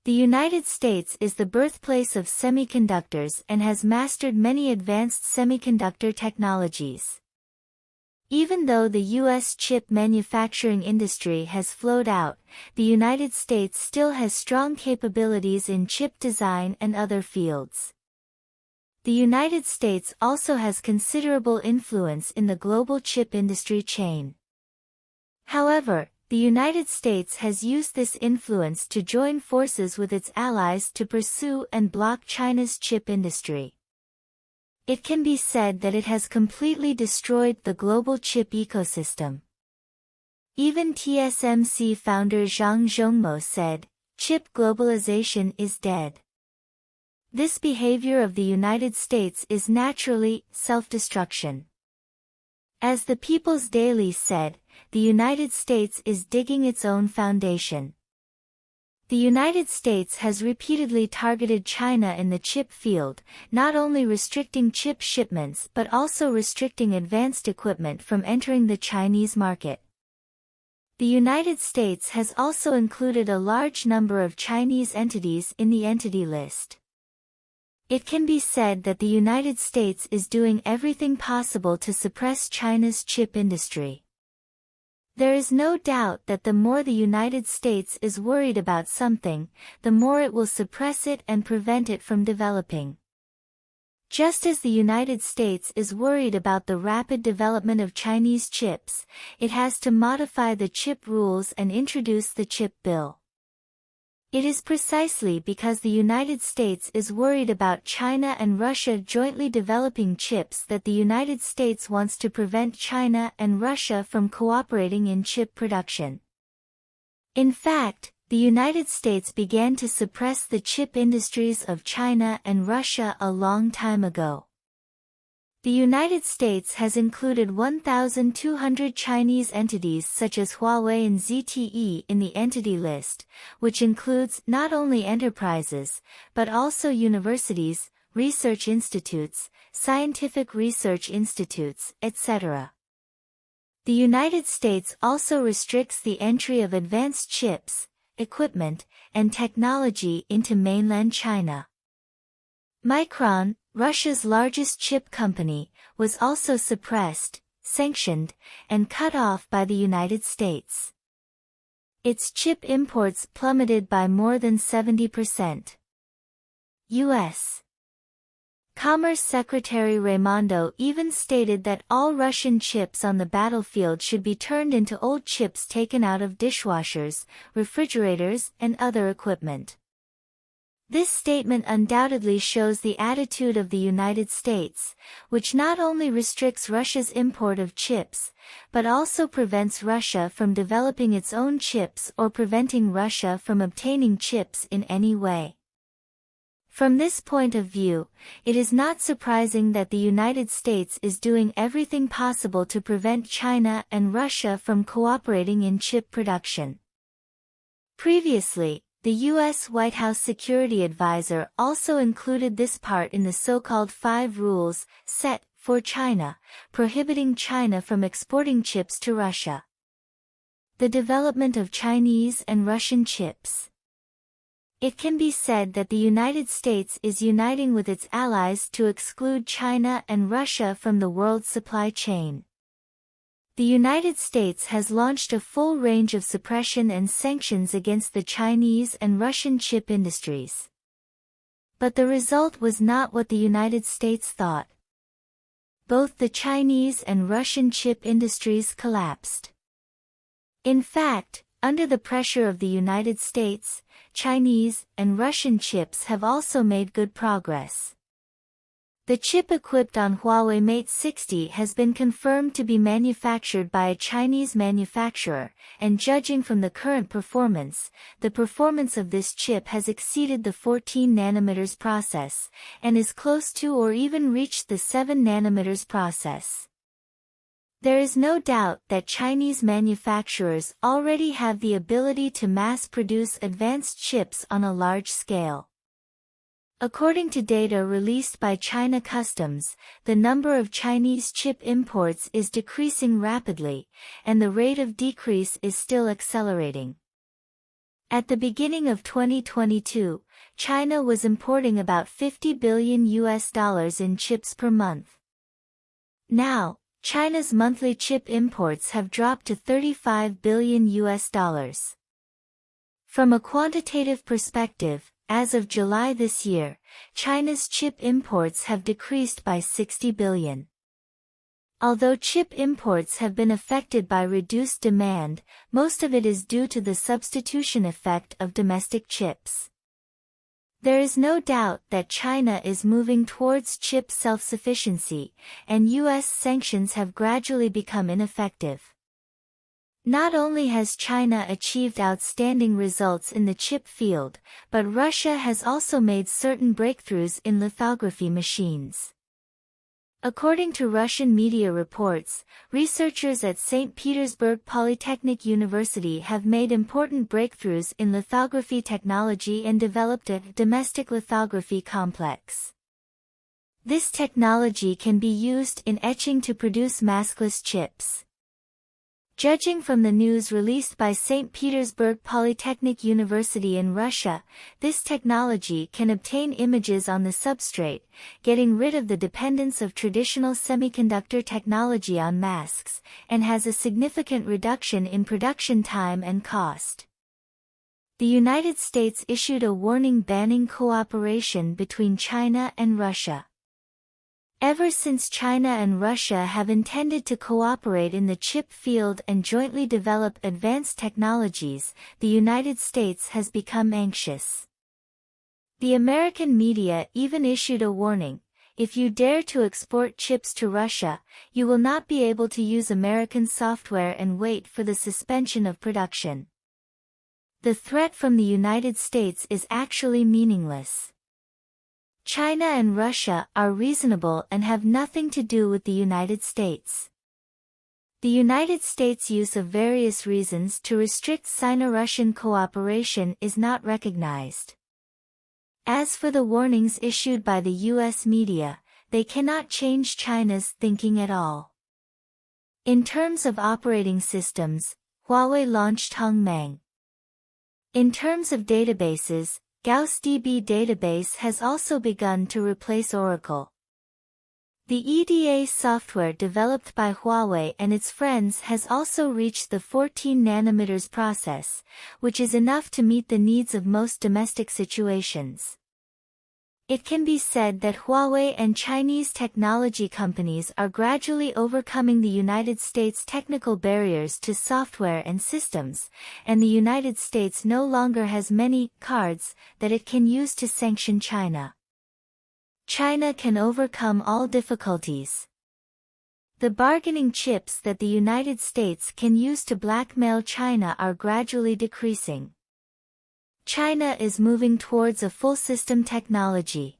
The United States is the birthplace of semiconductors and has mastered many advanced semiconductor technologies. Even though the U.S. chip manufacturing industry has flowed out, the United States still has strong capabilities in chip design and other fields. The United States also has considerable influence in the global chip industry chain. However, the United States has used this influence to join forces with its allies to pursue and block China's chip industry. It can be said that it has completely destroyed the global chip ecosystem. Even TSMC founder Zhang Zhongmo said, "Chip globalization is dead." This behavior of the United States is naturally self-destruction. As the People's Daily said, the United States is digging its own foundation. The United States has repeatedly targeted China in the chip field, not only restricting chip shipments but also restricting advanced equipment from entering the Chinese market. The United States has also included a large number of Chinese entities in the entity list. It can be said that the United States is doing everything possible to suppress China's chip industry. There is no doubt that the more the United States is worried about something, the more it will suppress it and prevent it from developing. Just as the United States is worried about the rapid development of Chinese chips, it has to modify the chip rules and introduce the chip bill. It is precisely because the United States is worried about China and Russia jointly developing chips that the United States wants to prevent China and Russia from cooperating in chip production. In fact, the United States began to suppress the chip industries of China and Russia a long time ago. The United States has included 1,200 Chinese entities such as Huawei and ZTE in the entity list, which includes not only enterprises, but also universities, research institutes, scientific research institutes, etc. The United States also restricts the entry of advanced chips, equipment, and technology into mainland China. Micron, Russia's largest chip company, was also suppressed, sanctioned, and cut off by the United States. Its chip imports plummeted by more than 70%. U.S. Commerce Secretary Raimondo even stated that all Russian chips on the battlefield should be turned into old chips taken out of dishwashers, refrigerators, and other equipment. This statement undoubtedly shows the attitude of the United States, which not only restricts Russia's import of chips, but also prevents Russia from developing its own chips or preventing Russia from obtaining chips in any way. From this point of view, it is not surprising that the United States is doing everything possible to prevent China and Russia from cooperating in chip production. Previously, the U.S. White House Security Advisor also included this part in the so-called 5 rules, set, for China, prohibiting China from exporting chips to Russia. The development of Chinese and Russian chips. It can be said that the United States is uniting with its allies to exclude China and Russia from the world supply chain. The United States has launched a full range of suppression and sanctions against the Chinese and Russian chip industries. But the result was not what the United States thought. Both the Chinese and Russian chip industries collapsed. In fact, under the pressure of the United States, Chinese and Russian chips have also made good progress. The chip equipped on Huawei Mate 60 has been confirmed to be manufactured by a Chinese manufacturer, and judging from the current performance, the performance of this chip has exceeded the 14 nanometers process, and is close to or even reached the 7 nanometers process. There is no doubt that Chinese manufacturers already have the ability to mass-produce advanced chips on a large scale. According to data released by China Customs, the number of Chinese chip imports is decreasing rapidly, and the rate of decrease is still accelerating. At the beginning of 2022, China was importing about $50 billion in chips per month. Now, China's monthly chip imports have dropped to $35 billion. From a quantitative perspective, as of July this year, China's chip imports have decreased by 60 billion. Although chip imports have been affected by reduced demand, most of it is due to the substitution effect of domestic chips. There is no doubt that China is moving towards chip self-sufficiency, and U.S. sanctions have gradually become ineffective. Not only has China achieved outstanding results in the chip field, but Russia has also made certain breakthroughs in lithography machines. According to Russian media reports, researchers at St. Petersburg Polytechnic University have made important breakthroughs in lithography technology and developed a domestic lithography complex. This technology can be used in etching to produce maskless chips. Judging from the news released by St. Petersburg Polytechnic University in Russia, this technology can obtain images on the substrate, getting rid of the dependence of traditional semiconductor technology on masks, and has a significant reduction in production time and cost. The United States issued a warning banning cooperation between China and Russia. Ever since China and Russia have intended to cooperate in the chip field and jointly develop advanced technologies, the United States has become anxious. The American media even issued a warning: if you dare to export chips to Russia, you will not be able to use American software and wait for the suspension of production. The threat from the United States is actually meaningless. China and Russia are reasonable and have nothing to do with the United States. The United States' use of various reasons to restrict Sino-Russian cooperation is not recognized. As for the warnings issued by the U.S. media, they cannot change China's thinking at all. In terms of operating systems, Huawei launched Hongmeng. In terms of databases, GaussDB database has also begun to replace Oracle. The EDA software developed by Huawei and its friends has also reached the 14 nanometers process, which is enough to meet the needs of most domestic situations. It can be said that Huawei and Chinese technology companies are gradually overcoming the United States' technical barriers to software and systems, and the United States no longer has many cards that it can use to sanction China. China can overcome all difficulties. The bargaining chips that the United States can use to blackmail China are gradually decreasing. China is moving towards a full system technology.